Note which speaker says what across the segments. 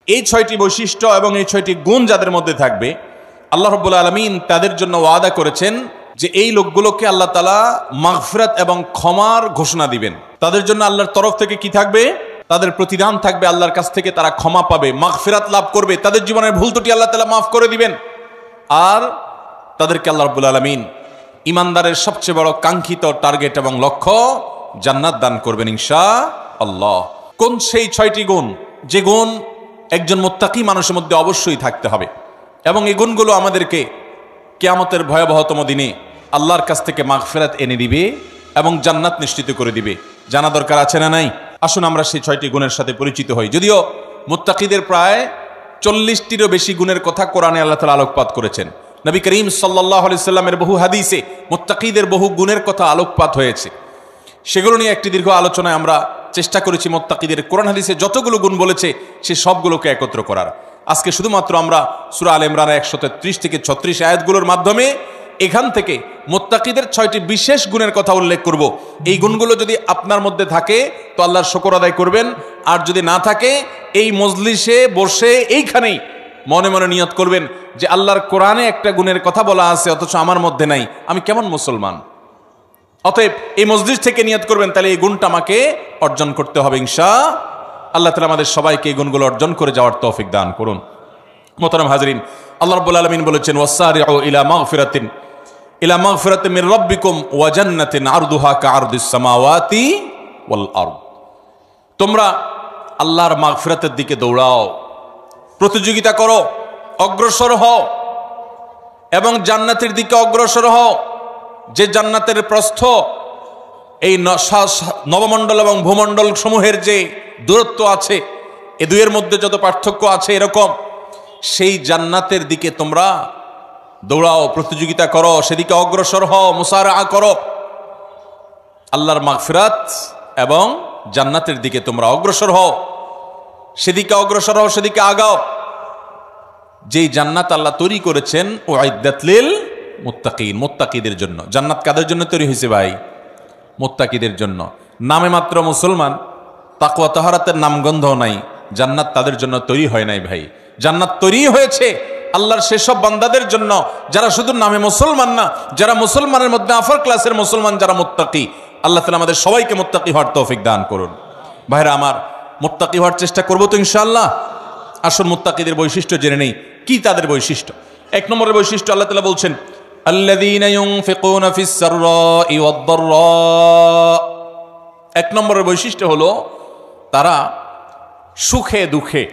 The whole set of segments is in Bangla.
Speaker 1: এই 6টি বৈশিষ্ট্য এবং এই 6টি গুণ যাদের মধ্যে থাকবে, আল্লাহ রাব্বুল আলামিন তাদের জন্য ওয়াদা করেছেন যে এই লোকগুলোকে আল্লাহ তাআলা মাগফিরাত এবং ক্ষমার ঘোষণা দিবেন। তাদের জন্য আল্লাহর তরফ থেকে কি থাকবে? তাদের প্রতিদান থাকবে, আল্লাহর কাছ থেকে তারা ক্ষমা পাবে, মাগফিরাত লাভ করবে, তাদের জীবনের ভুল ত্রুটি আল্লাহ তাআলা মাফ করে দিবেন। আর তাদেরকে আল্লাহ রাব্বুল আলামিন ইমানদারের সবচেয়ে বড় কাঙ্ক্ষিত টার্গেট এবং লক্ষ্য জান্নাত দান করবেন ইনশাআল্লাহ। কোন সেই 6টি গুণ, যে গুণ একজন মুত্তাকি মানুষের মধ্যে অবশ্যই থাকতে হবে, এবং এই গুণগুলো আমাদেরকে কিয়ামতের ভয়াবহতম দিনে আল্লাহর কাছ থেকে মাগফিরাত এনে দিবে এবং জান্নাত নিশ্চিত করে দিবে। জানা দরকার আছে না নাই? আসুন আমরা সেই 6টি গুণের সাথে পরিচিত হই। যদিও মুত্তাকিদের প্রায় 40টিরও বেশি গুণের কথা কোরআনে আল্লাহ তাআলা আলোকপাত করেছেন। নবী করিম সাল্লাল্লাহু আলাইহি সাল্লামের বহু হাদিসে মুত্তাকিদের বহু গুণের কথা আলোকপাত হয়েছে। সেগুলো নিয়ে একটি দীর্ঘ আলোচনায় আমরা চেষ্টা করেছি মুত্তাকিদের কোরআন হাদিসে যতগুলো গুণ বলেছে সে সবগুলোকে একত্র করার। আজকে শুধুমাত্র আমরা সূরা আলে ইমরানের 133 থেকে 36 আয়াতগুলোর মাধ্যমে এখান থেকে মুত্তাকিদের 6টি বিশেষ গুণের কথা উল্লেখ করব। এই গুণগুলো যদি আপনার মধ্যে থাকে তো আল্লাহর শুকর আদায় করবেন, আর যদি না থাকে এই মজলিসে বসে এইখানেই মনে মনে নিয়ত করবেন যে আল্লাহর কোরআনে একটা গুণের কথা বলা আছে অথচ আমার মধ্যে নাই, আমি কেমন মুসলমান। অতএব এই মজলিস থেকে নিয়ত করবেন, তাহলে এই গুণটা আমাকে অর্জন করতে হবে ইনশাআল্লাহ তাআলা আমাদের সবাইকে এই গুণগুলো অর্জন করে যাওয়ার তৌফিক দান করুন। মোহতারাম হাজরিন, আল্লাহ রাব্বুল আলামিন বলেছেন ওয়াসারিউ ইলা মাগফিরাতিন মির রাব্বিকুম ওয়া জান্নাতিন আরদুহা কাআরদিস সামাওয়াতি ওয়াল আরদ। তোমরা আল্লাহর মাগফিরাতের দিকে দৌড়াও, প্রতিযোগিতা করো, অগ্রসর হও এবং জান্নাতের দিকে অগ্রসর হও। যে জান্নাতের প্রস্থ এই নবমণ্ডল এবং ভূমণ্ডল সমূহের যে দূরত্ব আছে, এ দুয়ের মধ্যে যত পার্থক্য আছে এরকম, সেই জান্নাতের দিকে তোমরা দৌড়াও, প্রতিযোগিতা করো, সেদিকে অগ্রসর হও, মুসারাআ করো। আল্লাহর মাগফিরাত এবং জান্নাতের দিকে তোমরা অগ্রসর হও, সেদিকে অগ্রসর হও, সেদিকে আগাও। যেই জান্নাত আল্লাহ তৈরি করেছেন উইদ্দাত লিল মুত্তাকিন, মুত্তাকিদের জন্য। জান্নাত কাদের জন্য তৈরি হয়েছে ভাই? মুত্তাকিদের জন্য। নামে মাত্র মুসলমান, তাকওয়া তাহারাতের নামগন্ধ নাই, জান্নাত তাদের জন্য তৈরি হয় নাই ভাই। জান্নাত তৈরি হয়েছে আল্লাহর সেসব বান্দাদের জন্য যারা শুধু নামে মুসলমান না, যারা মুসলমানের মধ্যে আফার ক্লাসের মুসলমান, যারা মুত্তাকি। আল্লাহ তাআলা আমাদের সবাইকে মুত্তাকি হওয়ার তৌফিক দান করুন। ভাইরা আমার, মুত্তাকি হওয়ার চেষ্টা করব তো ইনশাআল্লাহ। আসল মুত্তাকিদের বৈশিষ্ট্য জেনে নেই। কি তাদের বৈশিষ্ট্য? 1 নম্বরের বৈশিষ্ট্য আল্লাহ তাআলা বলছেন আল্লাযীনা ইউনফিকুনা ফিস সাররাই ওয়াদ দাররা। 1 নম্বরের বৈশিষ্ট্য হলো তারা সুখে দুঃখে,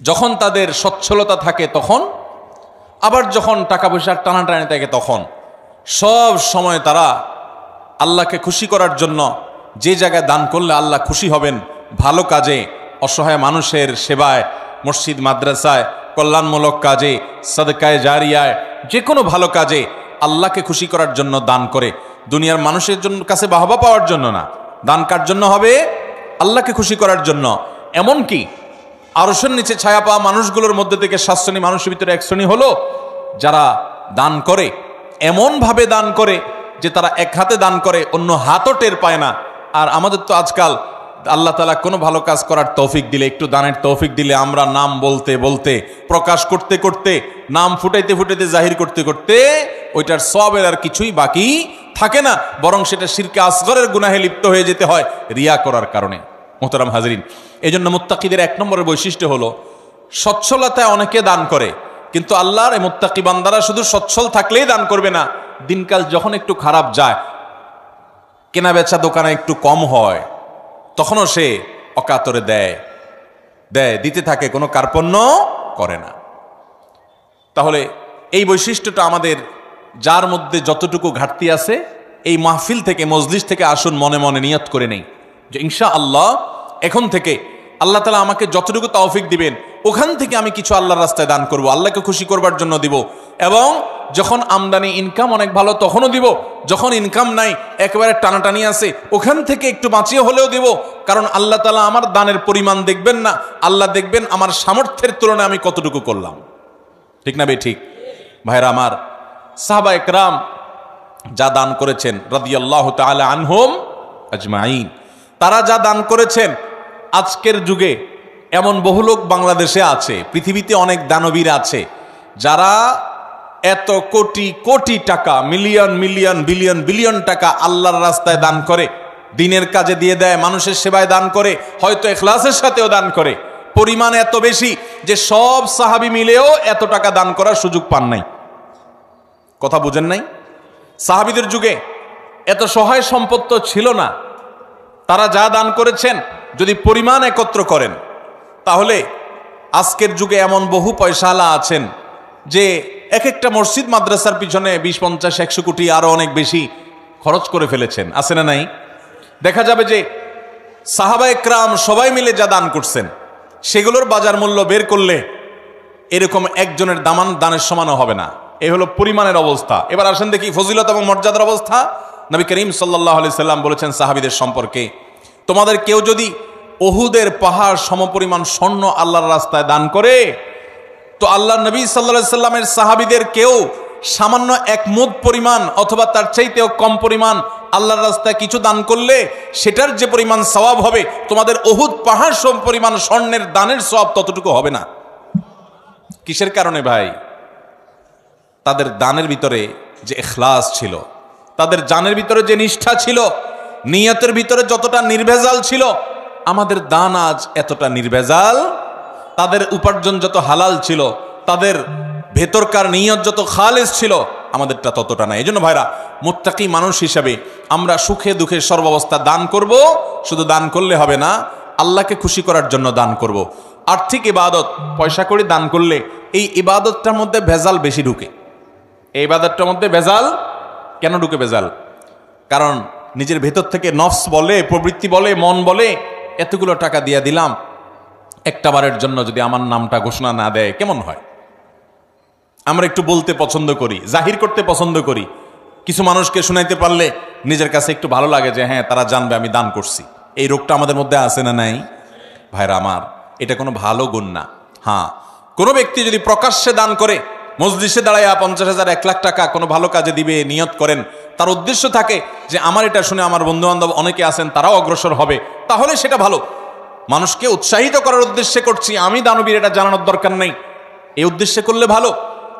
Speaker 1: যখন তাদের সচ্ছলতা থাকে তখন, আবার যখন টাকা পয়সার টানাটানি থাকে তখন, সব সময় তারা আল্লাহকে খুশি করার জন্য যে জায়গায় দান করলে আল্লাহ খুশি হবেন, ভালো কাজে, অসহায় মানুষের সেবায়, মসজিদ মাদ্রাসায়, কল্যাণমূলক কাজে, সাদকায়ে জারিয়ায়, যে কোনো ভালো কাজে আল্লাহকে খুশি করার জন্য দান করে। দুনিয়ার মানুষের জন্য কাছে বাহবা পাওয়ার জন্য না, দান কার জন্য হবে? আল্লাহকে খুশি করার জন্য। এমনকি আরশের নিচে ছায়া পাওয়া মানুষগুলোর মধ্যে থেকে 7 শ্রেণী মানুষের ভিতরে 1 শ্রেণী হলো যারা দান করে, এমনভাবে দান করে যে তারা এক হাতে দান করে, অন্য হাতও টের পায় না। আর আমাদের তো আজকাল আল্লাহ তাআলা কোনো ভালো কাজ করার তৌফিক দিলে, একটু দানের তৌফিক দিলে, আমরা নাম বলতে বলতে, প্রকাশ করতে করতে, নাম ফুটাইতে ফুটাইতে, জাহির করতে করতে ওইটার সওয়াবের আর কিছুই বাকি থাকে না, বরং সেটা শিরকে আসগরের গুনাহে লিপ্ত হয়ে যেতে হয় রিয়া করার কারণে। মোহতারাম হাজরিন, এই জন্য মুত্তাকিদের 1 নম্বরের বৈশিষ্ট্য হলো সচ্ছলতায় অনেকে দান করে, কিন্তু আল্লাহর এই মুত্তাকি বান্দারা শুধু সচ্ছল থাকলেই দান করবে না, দিনকাল যখন একটু খারাপ যায়, কেনা বেচা দোকানে একটু কম হয়, তখনও সে অকাতরে দেয়, দিতে থাকে, কোনো কার্পণ্য করে না। তাহলে এই বৈশিষ্ট্যটা আমাদের, যার মধ্যে যতটুকু ঘাটতি আছে, এই মাহফিল থেকে, মজলিস থেকে আসুন মনে মনে নিয়ত করে নেই যে ইনশাআল্লাহ এখন থেকে আল্লাহ তাআলা আমাকে যতটুকু তৌফিক দিবেন ওখান থেকে আমি কিছু আল্লাহর রাস্তায় দান করব, আল্লাহকে খুশি করবার জন্য দিব। এবং যখন আমদানি ইনকাম অনেক ভালো তখনও দিব, যখন ইনকাম নাই, একেবারে টানাটানি আছে, ওখান থেকে একটু বাঁচিয়ে হলেও দিব। কারণ আল্লাহ তাআলা আমার দানের পরিমাণ দেখবেন না, আল্লাহ দেখবেন আমার সামর্থ্যের তুলনায় আমি কতটুকু করলাম। ঠিক না বে ঠিক? ভাইরা আমার, সাহাবা একরাম যা দান করেছেন রাদিয়াল্লাহু তাআলা আনহুম আজমাইন, তারা যা দান করেছেন আজকের যুগে এমন বহু লোক বাংলাদেশে আছে, পৃথিবীতে অনেক দানবীর আছে যারা এত কোটি কোটি টাকা, মিলিয়ন মিলিয়ন বিলিয়ন বিলিয়ন টাকা আল্লাহর রাস্তায় দান করে, দিনের কাজে দিয়ে দেয়, মানুষের সেবায় দান করে, হয়তো ইখলাসের সাথেও দান করে। পরিমাণ এত বেশি যে সব সাহাবী মিলেও এত টাকা দান করার সুযোগ পান নাই। কথা বুঝেন নাই? সাহাবীদের যুগে এত সহায় সম্পদ তো ছিল না। তারা যা দান করেছেন যদি পরিমাণ একত্র করেন, তাহলে আজকের যুগে এমন বহু পয়সাওয়ালা আছেন যে এক একটা মসজিদ মাদ্রাসার পিছনে 20, 50, 100 কোটি আরো অনেক বেশি খরচ করে ফেলেছেন। আছে না নাই? দেখা যাবে যে সাহাবায়ে কেরাম সবাই মিলে যা দান করছেন সেগুলোর বাজার মূল্য বের করলে এরকম একজনের দানের সমানও হবে না। এই হলো পরিমাণের অবস্থা। এবার আসেন দেখি ফজিলত এবং মর্যাদার অবস্থা। নবী করিম সাল্লাল্লাহু আলাইহি সাল্লাম বলেছেন সাহাবীদের সম্পর্কে, তোমাদের কেউ যদি উহুদের পাহাড় সমপরিমাণ স্বর্ণ আল্লাহর রাস্তায় দান করে, তো আল্লাহ নবী সাল্লাল্লাহু আলাইহি সাল্লামের সাহাবীদের কেউ সামান্য 1 মুদ পরিমাণ অথবা তার চাইতেও কম পরিমাণ আল্লাহর রাস্তায় কিছু দান করলে সেটার যে পরিমাণ সওয়াব হবে, তোমাদের উহুদ পাহাড় সম পরিমাণ স্বর্ণের দানের সওয়াব ততটুকু হবে না। কিসের কারণে ভাই? তাদের দানের ভিতরে যে ইখলাস ছিল, তাদের জানের ভিতরে যে নিষ্ঠা ছিল, নিয়তের ভিতরে যতটা নির্ভেজাল ছিল, আমাদের দান আজ এতটা নির্ভেজাল। তাদের উপার্জন যত হালাল ছিল, তাদের ভেতরকার নিয়ত যত খালেস ছিল, আমাদেরটা ততটা নাই। এজন্য ভাইরা, মুত্তাকি মানুষ হিসাবে আমরা সুখে দুঃখে সর্বাবস্থা দান করব। শুধু দান করলে হবে না, আল্লাহকে খুশি করার জন্য দান করব। আর্থিক ইবাদত পয়সা করে দান করলে এই ইবাদতটার মধ্যে ভেজাল বেশি ঢুকে। এই ইবাদতটার মধ্যে ভেজাল কেন ঢুকে? ভেজাল কারণ নিজের ভেতর থেকে নফস বলে, প্রবৃত্তি বলে, মন বলে, এতগুলো টাকা দিয়ে দিলাম, একটা বারের জন্য যদি আমার নামটা ঘোষণা না দেয় কেমন হয়? আমরা একটু বলতে পছন্দ করি, জাহির করতে পছন্দ করি। কিছু মানুষকে শুনাইতে পারলে নিজের কাছে একটু ভালো লাগে যে হ্যাঁ, তারা জানবে আমি দান করছি। এই রোগটা আমাদের মধ্যে আছে না নাই? ভাইরা আমার, এটা কোনো ভালো গুণ না। হ্যাঁ, কোনো ব্যক্তি যদি প্রকাশ্যে দান করে, মজলিসে দাঁড়াইয়া 50,000, 1 লাখ টাকা কোনো ভালো কাজে দিবে নিয়ত করেন, তার উদ্দেশ্য থাকে যে আমার এটা শুনে আমার বন্ধু বান্ধব অনেকে আছেন তারাও অগ্রসর হবে, তাহলে সেটা ভালো। মানুষকে উৎসাহিত করার উদ্দেশ্যে করছি, আমি দানবীর এটা জানানোর দরকার নেই, এই উদ্দেশ্যে করলে ভালো।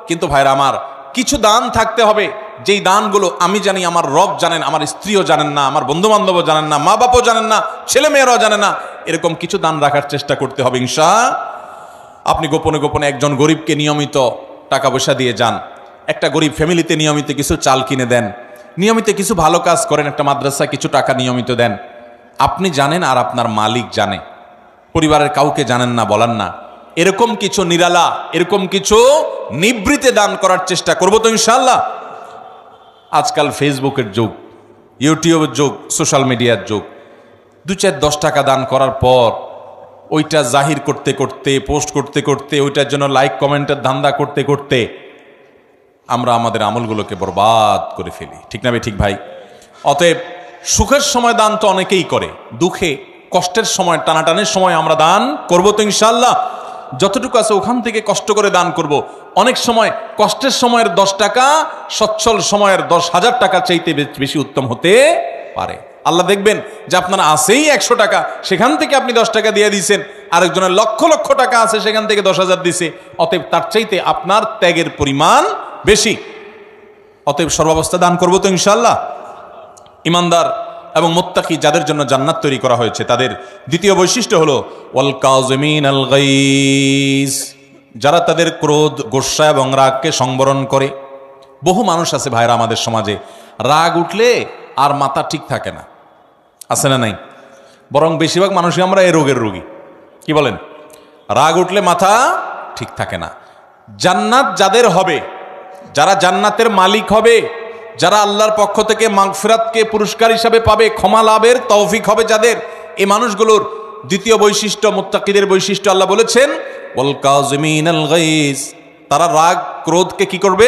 Speaker 1: কিন্তু ভাইরা আমার, কিছু দান থাকতে হবে যেই দানগুলো আমি জানি, আমার রব জানেন, আমার স্ত্রীও জানেন না, আমার বন্ধু বান্ধবও জানেন না, মা বাপও জানেন না, ছেলে মেয়েরাও জানে না। এরকম কিছু দান রাখার চেষ্টা করতে হবে ইনশাআল্লাহ। আপনি গোপনে গোপনে একজন গরিবকে নিয়মিত টাকা পয়সা দিয়ে যান, একটা গরিব ফ্যামিলিতে নিয়মিত কিছু চাল কিনে দেন, নিয়মিত কিছু ভালো কাজ করেন, একটা মাদ্রাসা কিছু টাকা নিয়মিত দেন। আপনি জানেন আর আপনার মালিক জানে, পরিবারের কাউকে জানেন না, বলেন না। এরকম কিছু নিরালা, এরকম কিছু নিবৃতে দান করার চেষ্টা করবো তো ইনশাআল্লাহ। আজকাল ফেসবুকের যুগ, ইউটিউবের যুগ, সোশ্যাল মিডিয়ার যুগ। 2, 4, 10 টাকা দান করার পর ওইটা জাহির করতে করতে, পোস্ট করতে করতে, ওইটার জন্য লাইক কমেন্টের ধান্দা করতে করতে আমরা আমাদের আমলগুলোকে বরবাদ করে ফেলি। ঠিক না ঠিক ভাই? অতএব সুখের সময় দান তো অনেকেই করে, দুঃখে কষ্টের সময়, টানাটানের সময় আমরা দান করবো তো ইনশাআল্লাহ। যতটুকু আছে ওখান থেকে কষ্ট করে দান করব। অনেক সময় কষ্টের সময়ের 10 টাকা সচ্ছল সময়ের 10,000 টাকা চাইতে বেশি উত্তম হতে পারে। আল্লাহ দেখবেন যে আপনার আছেই 100 টাকা, সেখান থেকে আপনি 10 টাকা দিয়ে দিয়েছেন, আরেকজনের লক্ষ লক্ষ টাকা আছে, সেখান থেকে 10,000 দিছে। অতএব তার চাইতে আপনার ত্যাগের পরিমাণ বেশি। অতএব সর্বাবস্থা দান করবো তো ইনশাআল্লাহ। ইমানদার এবং মুত্তাকি যাদের জন্য জান্নাত তৈরি করা হয়েছে, তাদের দ্বিতীয় বৈশিষ্ট্য হলো ওয়াল কাযিমিনাল গাইজ, যারা তাদের ক্রোধ, গোসা এবং রাগকে সংবরণ করে। বহু মানুষ আছে ভাইরা আমাদের সমাজে, রাগ উঠলে আর মাথা ঠিক থাকে না, আছে না নাই? বরং বেশিরভাগ মানুষই আমরা এই রোগের রোগী। কি বলেন? রাগ উঠলে মাথা ঠিক থাকে না। জান্নাত যাদের হবে, যারা জান্নাতের মালিক হবে, যারা আল্লাহর পক্ষ থেকে মাগফিরাতকে পুরস্কার হিসাবে পাবে, ক্ষমা লাভের তৌফিক হবে যাদের, এই মানুষগুলোর দ্বিতীয় বৈশিষ্ট্য, মুত্তাকিদের বৈশিষ্ট্য আল্লাহ বলেছেন ওয়াল কাযিমিনাল গাইজ, তারা রাগ ক্রোধকে কি করবে?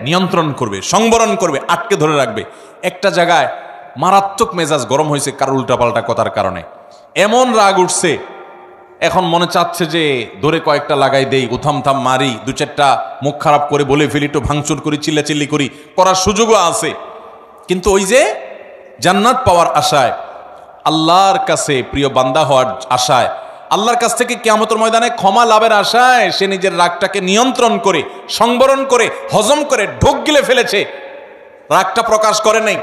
Speaker 1: নিয়ন্ত্রণ করবে, সংবরণ করবে, আটকে ধরে রাখবে। একটা জায়গায় মারাত্মক মেজাজ গরম হয়েছে কারো উল্টাপাল্টা কথার কারণে, এমন রাগ উঠছে, এখন মনে চাচ্ছে যে ধরে কয়েকটা লাগাই দেই, উথামথাম মারি, 2-4টা মুখ খারাপ করে বলে ফেলি, একটু ভাঙচুর করি, চিল্লাচিল্লি করি, করার সুযোগও আছে। কিন্তু ওই যে জান্নাত পাওয়ার আশায়, আল্লাহর কাছে প্রিয় বান্দা হওয়ার আশায়, আল্লাহর কাছ থেকে কিয়ামতের ময়দানে ক্ষমা লাভের আশায় সে নিজের রাগটাকে নিয়ন্ত্রণ করে, সংবরণ করে, হজম করে ঢোক গিলে ফেলেছে, রাগটা প্রকাশ করে নাই,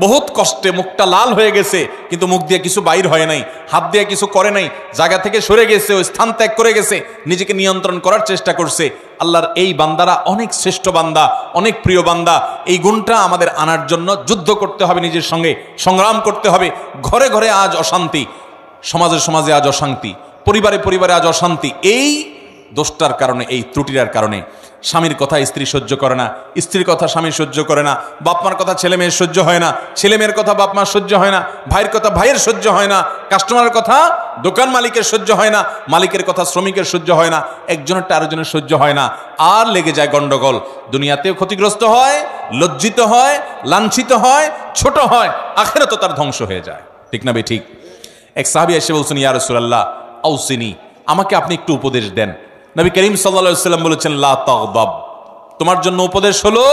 Speaker 1: বহুত কষ্টে মুখটা লাল হয়ে গেছে, কিন্তু মুখ দিয়ে কিছু বাইর হয় নাই, হাত দিয়ে কিছু করে নাই, জায়গা থেকে সরে গেছে, ওই স্থান ত্যাগ করে গেছে, নিজেকে নিয়ন্ত্রণ করার চেষ্টা করছে। আল্লাহর এই বান্দারা অনেক শ্রেষ্ঠ বান্দা, অনেক প্রিয় বান্দা। এই গুণটা আমাদের আনার জন্য যুদ্ধ করতে হবে, নিজের সঙ্গে সংগ্রাম করতে হবে। ঘরে ঘরে আজ অশান্তি, সমাজে সমাজে আজ অশান্তি, পরিবারে পরিবারে আজ অশান্তি। এই দোষটার কারণে, এই ত্রুটির কারণে। স্বামীর কথা স্ত্রী সহ্য করে না, স্ত্রীর কথা স্বামী সহ্য করে না, বাপমার কথা ছেলে মেয়ের সহ্য হয় না, ছেলে মেয়ের কথা বাপমার সহ্য হয় না, ভাইয়ের কথা ভাইয়ের সহ্য হয় না, কাস্টমারের কথা দোকান মালিকের সহ্য হয় না, মালিকের কথা শ্রমিকের সহ্য হয় না, একজনেরটা আরেকজনের সহ্য হয় না, আর লেগে যায় গন্ডগোল। দুনিয়াতেও ক্ষতিগ্রস্ত হয়, লজ্জিত হয়, লাঞ্ছিত হয়, ছোট হয়, আখিরাতে তার ধ্বংস হয়ে যায়। ঠিক না বে ঠিক? এক সাহাবী এসে বলছেন, ইয়া রাসূলুল্লাহ আউসিনি, আমাকে আপনি একটু উপদেশ দেন। নবী করিম সাল্লাল্লাহু আলাইহি ওয়াসাল্লাম বলেছেন, লা তাগদাব, তোমার জন্য উপদেশ হলো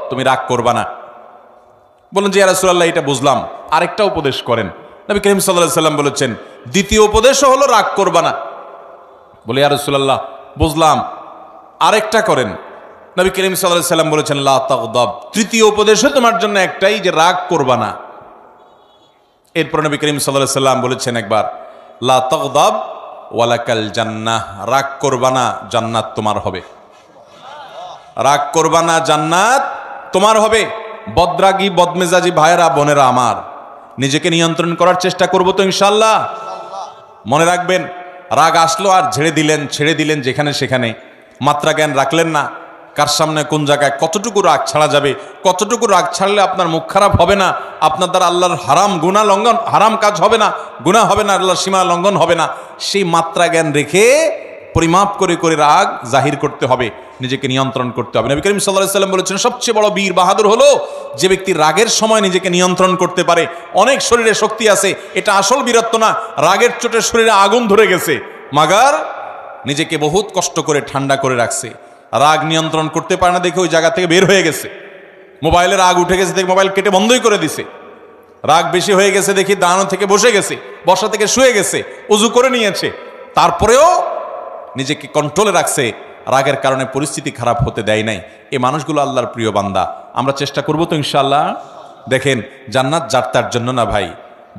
Speaker 1: তুমি রাগ করবা না। বলেন যে ইয়া রাসূলুল্লাহ এটা বুঝলাম, আরেকটা উপদেশ করেন। নবী করিম সাল্লাল্লাহু আলাইহি ওয়াসাল্লাম বলেছেন, দ্বিতীয় উপদেশও হলো রাগ করবা না। বলে ইয়া রাসূলুল্লাহ বুঝলাম, আরেকটা করেন। নবী করিম সাল্লাল্লাহু আলাইহি ওয়াসাল্লাম বলেছেন, লা তাগদাব, তৃতীয় উপদেশও তোমার জন্য একটাই, যে রাগ করবা না। এরপর নবী করিম সাল্লাল্লাহু আলাইহি ওয়াসাল্লাম বলেছেন একবার, লা তাগদাব ওয়ালাকাল জান্নাহ, রাগ করবা না, জান্নাত তোমার হবে। রাগ করবা না, জান্নাত তোমার হবে। বদরাগী বদমেজাজি ভাইয়েরা বোনেরা আমার, নিজেকে নিয়ন্ত্রণ করার চেষ্টা করব তো ইনশাআল্লাহ। মনে রাখবেন, রাগ আসলো আর ছেড়ে দিলেন যেখানে সেখানে, মাত্রা জ্ঞান রাখলেন না, কার সামনে কোন জায়গায় কতটুকু রাগ ছাড়া যাবে, কতটুকু রাগ ছাড়লে আপনার মুখ খারাপ হবে না, আপনার দ্বারা আল্লাহর হারাম কাজ হবে না, গুনাহ হবে না, আল্লাহর সীমা লঙ্ঘন হবে না, সেই মাত্রা জ্ঞান রেখে পরিমাপ করে করে রাগ জাহির করতে হবে, নিজেকে নিয়ন্ত্রণ করতে হবে। নবী করিম সাল্লাল্লাহু আলাইহি ওয়াসাল্লাম বলেছেন, সবচেয়ে বড় বীর বাহাদুর হলো যে ব্যক্তি রাগের সময় নিজেকে নিয়ন্ত্রণ করতে পারে। অনেক শরীরে শক্তি আছে, এটা আসল বীরত্ব না, রাগের চোটে শরীরে আগুন ধরে গেছে, মাগার নিজেকে বহুত কষ্ট করে ঠান্ডা করে রাখছে। রাগ নিয়ন্ত্রণ করতে পারে না দেখে ওই জায়গা থেকে বের হয়ে গেছে, মোবাইলে রাগ উঠে গেছে দেখে মোবাইল কেটে বন্ধই করে দিছে। রাগ বেশি হয়ে গেছে দেখি দাঁড়ানো থেকে বসে গেছে, বসা থেকে শুয়ে গেছে, উজু করে নিয়েছে, তারপরেও নিজেকে কন্ট্রোলে রাখছে, রাগের কারণে পরিস্থিতি খারাপ হতে দেয় নাই। এই মানুষগুলো আল্লাহর প্রিয় বান্দা। আমরা চেষ্টা করবো তো ইনশাআল্লাহ। দেখেন, জান্নাত যার তার জন্য না ভাই।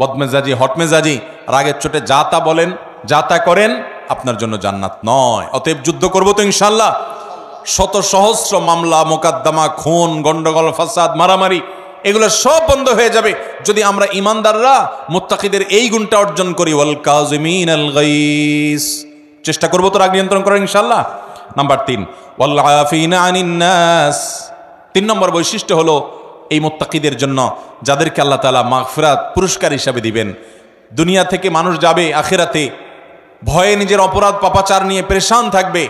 Speaker 1: বদমেজাজি হটমেজাজি রাগের চোটে যা তা বলেন, যা তা করেন, আপনার জন্য জান্নাত নয়। অতএব যুদ্ধ করবো তো ইনশাআল্লাহ। শত সহস্র মামলা মোকদ্দমা, খুন, গন্ডগোল, ফাসাদ, মারামারি, এগুলো সব বন্ধ হয়ে যাবে যদি আমরা ইমানদাররা মুত্তাকিদের এই গুণটা অর্জন করি, ওয়াল কাযিমিনাল গায়স। চেষ্টা করবো তো রাগ নিয়ন্ত্রণ করার ইনশাআল্লাহ। নাম্বার 3, ওয়াল আফিনা আনিন নাস। 3 নম্বর বৈশিষ্ট্য হলো এই মুত্তাকিদের জন্য, যাদেরকে আল্লাহ তাআলা মাগফিরাত পুরস্কার হিসাবে দিবেন। দুনিয়া থেকে মানুষ যাবে আখিরাতে, ভয়ে নিজের অপরাধ পাপাচার নিয়ে পেরেশান থাকবে,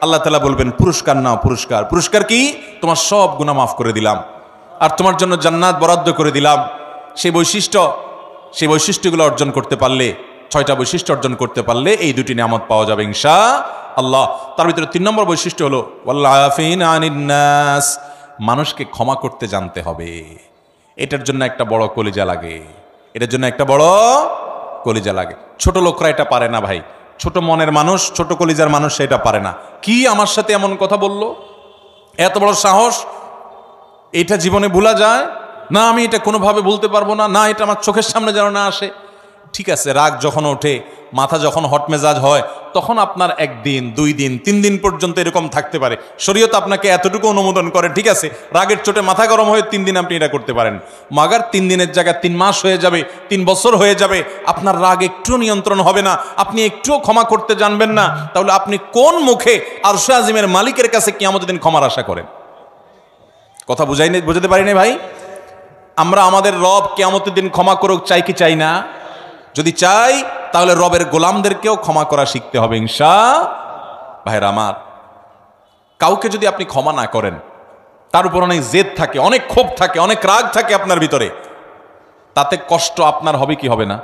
Speaker 1: আল্লাহ তাআলা বলবেন পুরস্কার নাও, পুরস্কার। পুরস্কার কি? তোমার সব গুনাহ মাফ করে দিলাম আর তোমার জন্য জান্নাত বরাদ্দ করে দিলাম। সেই বৈশিষ্ট্যগুলো অর্জন করতে পারলে, 6টা বৈশিষ্ট্য অর্জন করতে পারলে এই 2টি নিয়ামত পাওয়া যাবে ইনশাআল্লাহ। তার ভিতরে 3 নম্বর বৈশিষ্ট্য হলো ওয়াল আফিনা আনিন নাস, মানুষকে ক্ষমা করতে জানতে হবে। এটার জন্য একটা বড় কলিজা লাগে, ছোট লোকরা এটা পারে না ভাই, ছোট মনের মানুষ, ছোট কলিজার মানুষ সেটা পারে না। কি আমার সাথে এমন কথা বলল, এত বড় সাহস, এটা জীবনে ভোলা যায় না, আমি এটা কোনোভাবে বলতে পারবো না, না এটা আমার চোখের সামনে যেন না আসে। ঠিক আছে, রাগ যখন ওঠে, মাথা যখন হটমেজাজ হয়, তখন আপনার 1 দিন 2 দিন 3 দিন পর্যন্ত এরকম থাকতে পারে। শরীয়ত আপনাকে এতটুকু অনুমোদন করে, ঠিক আছে, রাগের চোটে মাথা গরম হয়ে 3 দিন আপনি এটা করতে পারেন। মাগার 3 দিনের জায়গায় 3 মাস হয়ে যাবে, 3 বছর হয়ে যাবে, আপনার রাগ একটু নিয়ন্ত্রণ হবে না, আপনি একটুও ক্ষমা করতে জানবেন না, তাহলে আপনি কোন মুখে আরশে আজিমের মালিকের কাছে কিয়ামতের দিন ক্ষমার আশা করেন? কথা বুঝাতে পারি না ভাই? আমরা আমাদের রব কিয়ামতের দিন ক্ষমা করুক চাই কি চাই না? যদি চাই তাহলে রবের গোলামদেরকেও ক্ষমা করা শিখতে হবে ইনশাআল্লাহ। ভাইরা আমার, কাউকে যদি আপনি ক্ষমা না করেন, তার উপর অনেক জেদ থাকে, অনেক ক্ষোভ থাকে, অনেক রাগ থাকে আপনার ভিতরে, তাতে কষ্ট আপনার হবে কি হবে না?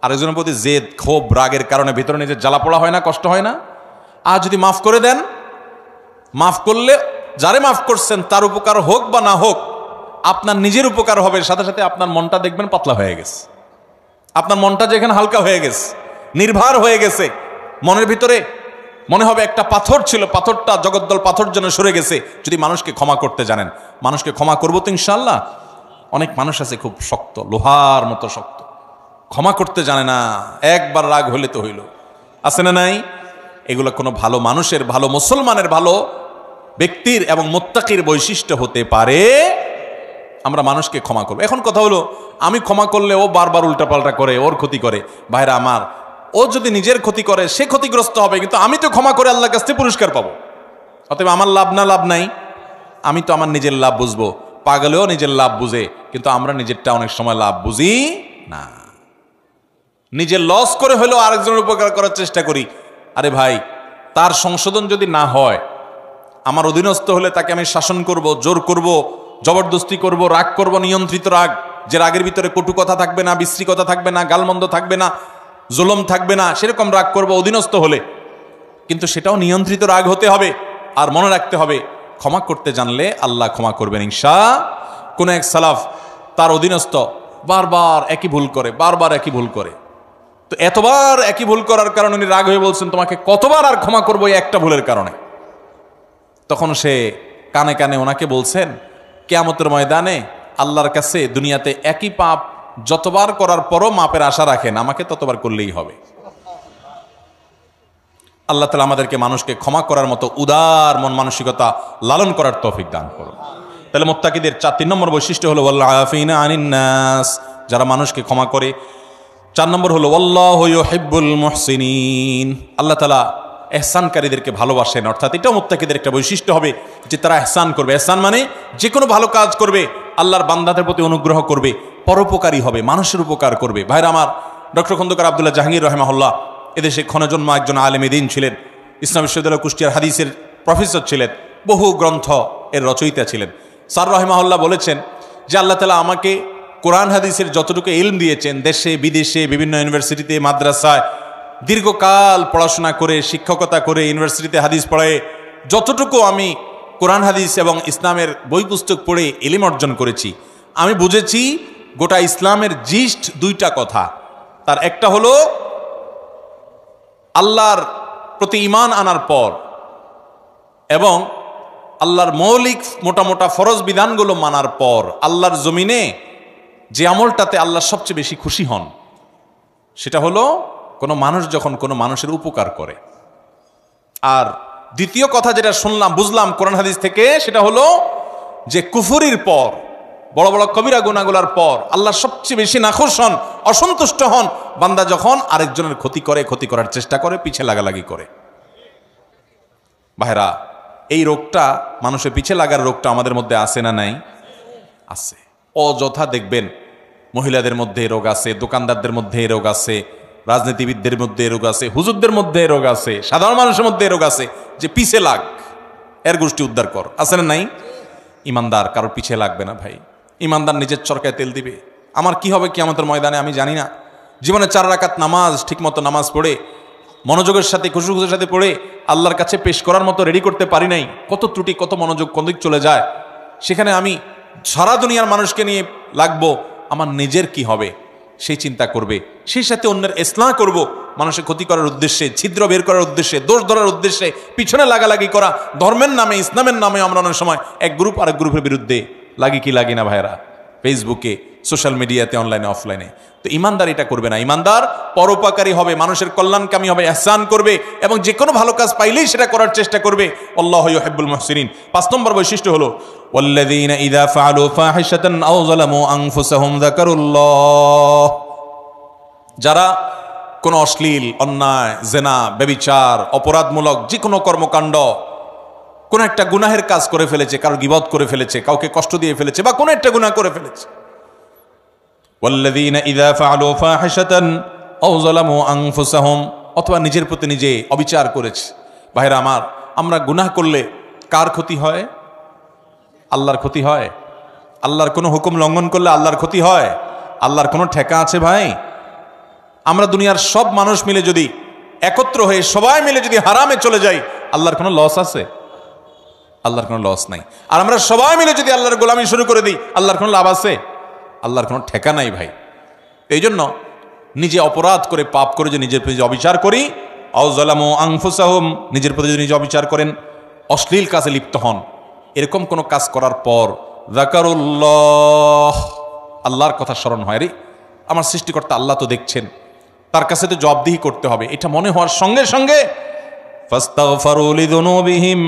Speaker 1: আরেকজনের প্রতি জেদ, ক্ষোভ, রাগের কারণে ভিতরে নিজের জ্বালা পোড়া হয় না, কষ্ট হয় না? আর যদি মাফ করে দেন, মাফ করলে যারে মাফ করছেন তার উপকার হোক বা না হোক, আপনার নিজের উপকার হবে, সাথে সাথে আপনার মনটা দেখবেন পাতলা হয়ে গেছে, আপনার মনটা যেখানে হালকা হয়ে গেছে, নির্ভার হয়ে গেছে, মনের ভিতরে মনে হবে একটা পাথর ছিল, পাথরটা জগদ্দল পাথর যেন সরে গেছে যদি মানুষকে ক্ষমা করতে জানেন। মানুষকে ক্ষমা করবো তো ইনশাআল্লাহ। অনেক মানুষ আছে খুব শক্ত, লোহার মতো শক্ত, ক্ষমা করতে জানে না, একবার রাগ হইলে তো হইল, আছে না নাই? এগুলো কোনো ভালো মানুষের, ভালো মুসলমানের, ভালো ব্যক্তির এবং মুত্তাকির বৈশিষ্ট্য হতে পারে। আমরা মানুষকে ক্ষমা করবো। এখন কথা হলো, আমি ক্ষমা করলে ও বারবার উল্টাপাল্টা করে, ওর ক্ষতি করে। ভাইরা আমার, ও যদি নিজের ক্ষতি করে সে ক্ষতিগ্রস্ত হবে, কিন্তু আমি তো ক্ষমা করে আল্লাহর কাছ থেকে পুরস্কার পাবো। অতএব আমার লাভ না লাভ নাই, আমি তো আমার নিজের লাভ বুঝবো। পাগলেও নিজের লাভ বুঝে, কিন্তু আমরা নিজেরটা অনেক সময় লাভ বুঝি না। নিজের লস করে হলেও আরেকজনের উপকার করার চেষ্টা করি। আরে ভাই, তার সংশোধন যদি না হয়, আমার অধীনস্থ হলে তাকে আমি শাসন করব, জোর করব, জবরদস্তি করব, রাগ করব, নিয়ন্ত্রিত রাগ, যে রাগের ভিতরে কটু কথা থাকবে না, বিশ্রী কথা থাকবে না, গালমন্দ থাকবে না, জুলুম থাকবে না, সেরকম রাগ করব অধীনস্থ হলে। কিন্তু সেটাও নিয়ন্ত্রিত রাগ হতে হবে। আর মনে রাখতে হবে, ক্ষমা করতে জানলে আল্লাহ ক্ষমা করবেন ইনশাআল্লাহ। কোন এক সালাফ, তার অধীনস্থ বারবার একই ভুল করে, বারবার একই ভুল করে। তো এতবার একই ভুল করার কারণে উনি রাগ হয়ে বলছেন, তোমাকে কতবার আর ক্ষমা করবো এই একটা ভুলের কারণে? তখন সে কানে কানে ওনাকে বলছেন, কিয়ামতের ময়দানে আল্লাহর কাছে দুনিয়াতে একই পাপ যতবার করার পরও মাপের আশা রাখেন, আমাকে ততবার করলেই হবে। আল্লাহ তাআলা আমাদেরকে মানুষকে ক্ষমা করার মতো উদার মন মানসিকতা লালন করার তৌফিক দান করুন। তাহলে মুত্তাকিদের 3 নম্বর বৈশিষ্ট্য হলো ওয়াল্লাফিনা আনিন নাস, যারা মানুষকে ক্ষমা করে। 4 নম্বর হলো আল্লাহু ইউহিব্বুল মুহসিনিন, আল্লাহ তাআলা ইহসানকারীদেরকে ভালোবাসেন। অর্থাৎ এটাও মুত্তাকিদের একটা বৈশিষ্ট্য হবে যে তারা ইহসান করবে। ইহসান মানে যে কোনো ভালো কাজ করবে, আল্লাহর বান্দাদের প্রতি অনুগ্রহ করবে, পরোপকারী হবে, মানুষের উপকার করবে। ভাইরা আমার, ডক্টর খন্দকার আব্দুল্লাহ জাহাঙ্গীর রাহিমাহুল্লাহ এদেশে ক্ষণজন্ম একজন আলেম দ্বীন ছিলেন, ইসলাম বিশ্ববিদ্যালয় কুষ্টিয়ার হাদিসের প্রফেসর ছিলেন, বহু গ্রন্থ এর রচয়িতা ছিলেন। স্যার রাহিমাহুল্লাহ বলেছেন যে আল্লাহ তাআলা আমাকে কোরআন হাদিসের যতটুকু ইলম দিয়েছেন, দেশে বিদেশে বিভিন্ন ইউনিভার্সিটিতে মাদ্রাসায় দীর্ঘকাল পড়াশোনা করে, শিক্ষকতা করে, ইউনিভার্সিটিতে হাদিস পড়ায় যতটুকু আমি কোরআন হাদিস এবং ইসলামের বই পুস্তক পড়ে ইলম অর্জন করেছি, আমি বুঝেছি গোটা ইসলামের জিস্ট 2টা কথা। তার একটা হলো আল্লাহর প্রতি ঈমান আনার পর এবং আল্লাহর মৌলিক মোটা মোটা ফরজ বিধানগুলো মানার পর আল্লাহর জমিনে যে আমলটাতে আল্লাহ সবচেয়ে বেশি খুশি হন, সেটা হলো কোনো মানুষ যখন কোনো মানুষের উপকার করে। আর দ্বিতীয় কথা যেটা শুনলাম, বুঝলাম কোরআন হাদিস থেকে, সেটা হলো যে কুফরির পর, বড় বড় কবিরা গুনাহগুলোর পর আল্লাহ সবচেয়ে বেশি নাখুশ হন, অসন্তুষ্ট হন বান্দা যখন আরেকজনের ক্ষতি করে, ক্ষতি করার চেষ্টা করে, পিছে লাগালাগি করে। ভাইরা, এই রোগটা, মানুষের পিছে লাগার রোগটা আমাদের মধ্যে আছে না নাই? আছে। অযথা দেখবেন মহিলাদের মধ্যে রোগ আছে, দোকানদারদের মধ্যে রোগ আছে, রাজনীতিবিদদের মধ্যে রোগ আছে, হুজুরদের মধ্যে রোগ আছে, সাধারণ মানুষের মধ্যে রোগ আছে, যে পিছে লাগ, এর গোষ্ঠী উদ্ধার কর, আছে না নাই? ইমানদার কারোর পিছে লাগবে না ভাই। ইমানদার নিজের চরকায় তেল দিবে। আমার কি হবে কিয়ামতের ময়দানে আমি জানি না। জীবনে 4 রাকাত নামাজ ঠিকমতো নামাজ পড়ে, মনোযোগের সাথে, খুশুখুশুর সাথে পড়ে আল্লাহর কাছে পেশ করার মতো রেডি করতে পারি নাই। কত ত্রুটি, কত মনোযোগ কোন দিক চলে যায়। সেখানে আমি সারা দুনিয়ার মানুষকে নিয়ে লাগবো, আমার নিজের কি হবে সেই চিন্তা করবে, সেই সাথে অন্যের ইসলাহ করব, মানুষের ক্ষতি করার উদ্দেশ্যে, ছিদ্র বের করার উদ্দেশ্যে, দোষ ধরার উদ্দেশ্যে পিছনে লাগালাগি করা, ধর্মের নামে, ইসলামের নামে আমরা অনেক সময় এক গ্রুপ আরেক গ্রুপের বিরুদ্ধে লাগি কি লাগি না ভাইরা, ফেসবুকে, সোশ্যাল মিডিয়াতে, অনলাইনে, অফলাইনে। তো ইমানদার এটা করবে না। ইমানদার পরোপকারী হবে, মানুষের কল্যাণকামী হবে, ইহসান করবে এবং যে কোনো ভালো কাজ পাইলেই সেটা করার চেষ্টা করবে। আল্লাহু ইউহিব্বুল মুহসিনিন। 5 নম্বর বৈশিষ্ট্য হলো ওয়াল্লাযীনা ইযা ফাআলু ফাহিশাতান আও যালামু আনফুসাহুম যাকারুল্লাহ, যারা কোনো অশ্লীল, অন্যায়, জেনা, ব্যভিচার, অপরাধমূলক যে কোনো কর্মকাণ্ড, কোন একটা গুনাহের কাজ করে ফেলেছে, কারো গীবত করে ফেলেছে, কাউকে কষ্ট দিয়ে ফেলেছে, বা কোনো একটা গুনাহ করে ফেলেছে, ওয়াল্লাযীনা ইযা ফাআলু ফাহিশাতান আও যালামু আনফুসাহুম, অথবা নিজের প্রতি নিজে অবিচার করেছে। ভাইরা আমার, আমরা গুনাহ করলে কার ক্ষতি হয়? আল্লাহর ক্ষতি হয়। আল্লাহর কোনো হুকুম লঙ্ঘন করলে আল্লাহর ক্ষতি হয়। আল্লাহর কোনো ঠেকা আছে ভাই? আমরা দুনিয়ার সব মানুষ মিলে যদি একত্র হয়ে সবাই মিলে যদি হারামে চলে যাই, আল্লাহর কোনো লস আছে? আল্লাহর কোনো লস নাই। আর আমরা সবাই মিলে যদি আল্লাহর গোলামি শুরু করে দিই, আল্লাহর কোনো লাভ আছে? আল্লাহর কোনো ঠেকা নাই ভাই। এই জন্য নিজে অপরাধ করে, পাপ করে যে নিজের প্রতি অবিচার করি, আও যালামু আনফুসাহুম, নিজের প্রতি যদি নিজে অবিচার করেন, অশ্লীল কাজে লিপ্ত হন, এরকম কোনো কাজ করার পর যাকারুল্লাহ, আল্লাহর কথা স্মরণ হয়, রে আমার সৃষ্টিকর্তা আল্লাহ তো দেখছেন, তার কাছে তো জবাবদিহি করতে হবে, এটা মনে হওয়ার সঙ্গে সঙ্গে ফাস্তাগফারু লিযুনুবিহিম,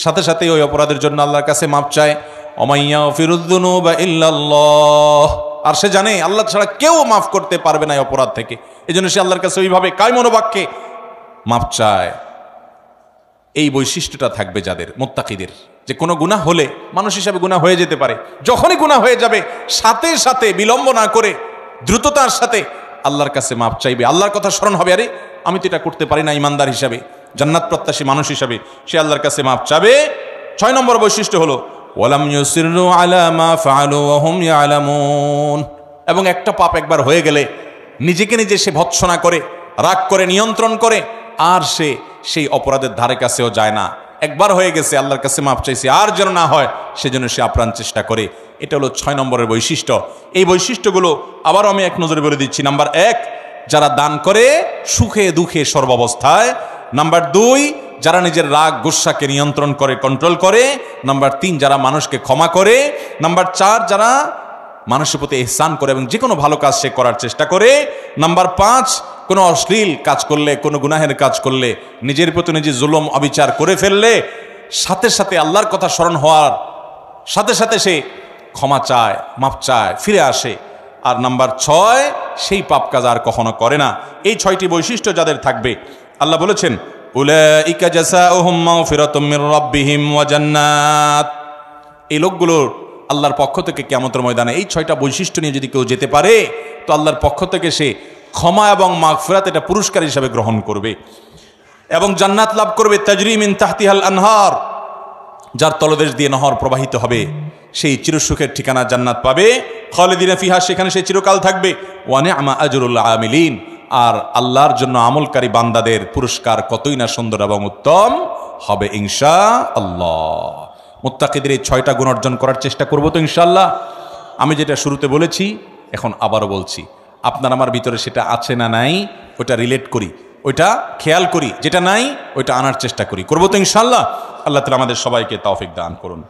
Speaker 1: সাথে সাথে ওই অপরাধের জন্য আল্লাহর কাছে মাপ চায়। ওয়া ইয়াগফিরুয যুনুবা ইল্লাল্লাহ, আর সে জানে আল্লাহ ছাড়া কেউ মাফ করতে পারবে না এই অপরাধ থেকে, এজন্য সে আল্লাহর কাছে ওইভাবে কায় মনোবাক্যে মাপ চায়। এই বৈশিষ্ট্যটা থাকবে যাদের, মুত্তাকিদের, যে কোনো গুনাহ হলে মানুষ হিসাবে গুনাহ হয়ে যেতে পারে, যখনই গুনাহ হয়ে যাবে সাথে সাথে বিলম্ব না করে দ্রুততার সাথে আল্লাহর কাছে মাপ চাইবে, আল্লাহর কথা স্মরণ হবে, আরে আমি তো এটা করতে পারি না, ইমানদার হিসাবে, জান্নাত প্রত্যাশী মানুষ হিসাবে সে আল্লাহর কাছে মাপ চাবে। 6 নম্বর বৈশিষ্ট্য হলো ওয়ালাম ইউসিরু আলা মা ফাআলু ওয়া হুম ইয়ালামুন, এবং একটা পাপ একবার হয়ে গেলে নিজেকে নিজে সে ভৎসনা করে, রাগ করে, নিয়ন্ত্রণ করে, আর সে সেই অপরাধের ধারে কাছেও যায় না। একবার হয়ে গেছে, আল্লাহর কাছে মাপ চাইছে, আর যেন না হয় সেজন্য সে আপ্রাণ চেষ্টা করে। এটা হলো 6 নম্বরের বৈশিষ্ট্য। এই বৈশিষ্ট্যগুলো আবারও আমি এক নজরে বলে দিচ্ছি। নাম্বার 1, যারা দান করে সুখে দুঃখে সর্বাবস্থায়। নাম্বার 2, যারা নিজের রাগ গুসাকে নিয়ন্ত্রণ করে, কন্ট্রোল করে। নাম্বার 3, যারা মানুষকে ক্ষমা করে। নাম্বার 4, যারা মানুষের প্রতি ইহসান করে এবং যে কোনো ভালো কাজ সে করার চেষ্টা করে। নাম্বার 5, কোনো অশ্লীল কাজ করলে, কোনো গুনাহের কাজ করলে, নিজের প্রতি নিজে জুলুম অবিচার করে ফেললে সাথে সাথে আল্লাহর কথা স্মরণ হওয়ার সাথে সাথে সে ক্ষমা চায়, মাপ চায়, ফিরে আসে। আর নাম্বার 6, সেই পাপ কাজ আর কখনো করে না। এই 6টি বৈশিষ্ট্য যাদের থাকবে, আল্লাহ বলেছেন উলাইকা জাযাউহুম মাগফিরাতুম মির রাব্বিহিম ওয়া জান্নাত, এই লোকগুলোর আল্লাহর পক্ষ থেকে কিয়ামতের ময়দানে এই 6টা বৈশিষ্ট্য নিয়ে যদি কেউ যেতে পারে, তো আল্লাহর পক্ষ থেকে সে ক্ষমা এবং মাগফিরাত এটা পুরস্কার হিসাবে গ্রহণ করবে এবং জান্নাত লাভ করবে। তাজরি মিন তাহতিহাল আনহার, যার তলদেশ দিয়ে নহর প্রবাহিত হবে, সেই চিরসুখের ঠিকানা জান্নাত পাবে। খালিদিনা ফিহা, সেখানে সে চিরকাল থাকবে। ওয়া নি'মা আজরুল আমিলিন, আর আল্লাহর জন্য আমলকারী বান্দাদের পুরস্কার কতই না সুন্দর এবং উত্তম হবে ইনশাআল্লাহ। মুত্তাকিদের এই 6টা গুণ অর্জন করার চেষ্টা করব তো ইনশাআল্লাহ। আমি যেটা শুরুতে বলেছি এখন আবারও বলছি, আপনার আমার ভিতরে সেটা আছে না নাই ওইটা রিলেট করি, ওইটা খেয়াল করি, যেটা নাই ওইটা আনার চেষ্টা করি, করবো তো ইনশাআল্লাহ। আল্লাহ তাআলা আমাদের সবাইকে তৌফিক দান করুন।